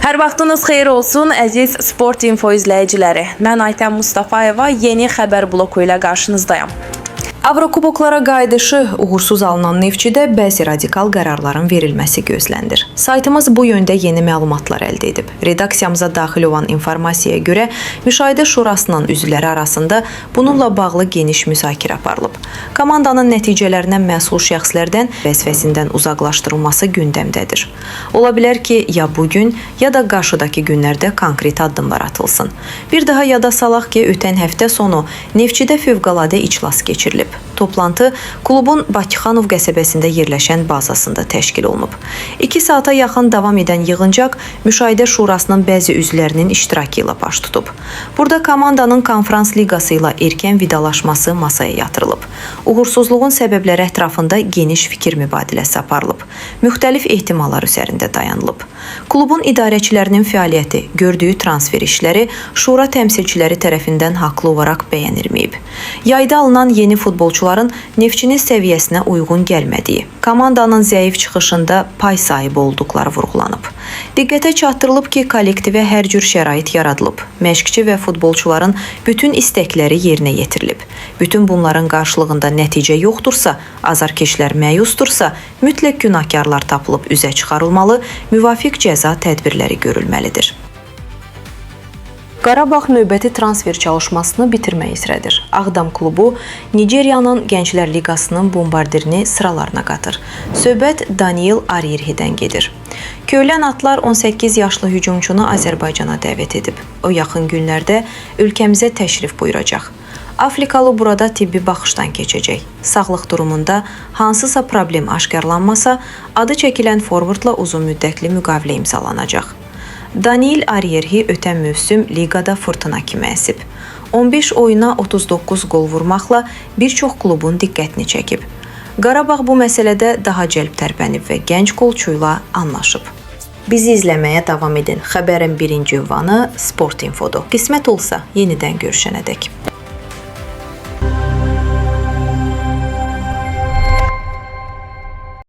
Hər vaxtınız xeyir olsun, əziz Sport Info izləyiciləri. Mən Aytən Mustafayeva yeni xəbər bloku ilə qarşınızdayım. Avrokuboklara qayıdışı uğursuz alınan Neftçidə bəzi radikal qərarların verilməsi gözlənilir. Saytımız bu yöndə yeni məlumatlar əldə edib. Redaksiyamıza daxil olan informasiyaya görə Müşahidə Şurasının üzvləri arasında bununla bağlı geniş müzakirə aparılıb. Komandanın nəticələrindən məsul şəxslərdən vəzifəsindən uzaqlaşdırılması gündəmdədir. Ola bilər ki, ya bugün, ya da qarşıdakı günlərdə konkret addımlar atılsın. Bir daha yada salaq ki, ötən həftə sonu Neftçidə fövqəladə iclas keçirilib. Toplantı klubun Bakıxanov qəsəbəsində yerləşən bazasında təşkil olunub. 2 saata yaxın davam edən yığıncaq Müşahidə Şurasının bəzi üzvlərinin iştirakı ilə baş tutub. Burada komandanın konferans liqası ilə erkən vidalaşması masaya yatırılıb. Uğursuzluğun səbəbləri ətrafında geniş fikir mübadiləsi aparılıb. Müxtəlif ehtimallar üzərində dayanılıb. Klubun idarəçilərinin fəaliyyəti, gördüyü transfer işləri şura təmsilçiləri tərəfindən haqlı olaraq bəyənilməyib. Yayda alınan yeni futbolçuların Neftçinin səviyyəsinə uyğun gəlmədiyi, komandanın zəif çıxışında pay sahibi olduqları vurğulanıb. Diqqətə çatdırılıb ki, kollektivə hər cür şərait yaradılıb. Məşqçi və futbolçuların bütün istəkləri yerinə yetirilib. Bütün bunların qarşılığında nəticə yoxdursa, azarkeşlər məyusdursa, mütləq günahkarlar tapılıb üzə çıxarılmalı, müvafiq cəza tədbirləri görülməlidir. Qarabağ növbəti transfer çalışmasını bitirmək üzrədir. Ağdam klubu Nigeriyanın Gənclər Liqasının bombardirini sıralarına qatır. Söhbət Daniel Ariyerhidən gedir. Köylən atlar 18 yaşlı hücumçunu Azərbaycana dəvət edib. O yaxın günlərdə ölkəmizə təşrif buyuracaq. Afrikalı burada tibbi baxışdan keçəcək. Sağlıq durumunda hansısa problem aşkarlanmasa, adı çəkilən forvardla uzun müddətli müqavilə imzalanacaq. Daniel Ariyerhi ötən mövsüm liqada fırtına kimi əsib. 15 oyuna 39 qol vurmaqla bir çox klubun diqqətini çəkib. Qarabağ bu məsələdə daha cəlb tərpənib və gənc qolçuyla anlaşıb. Bizi izləməyə davam edin. Xəbərin birinci ünvanı Sport Infodur. Qismət olsa yenidən görüşənədək.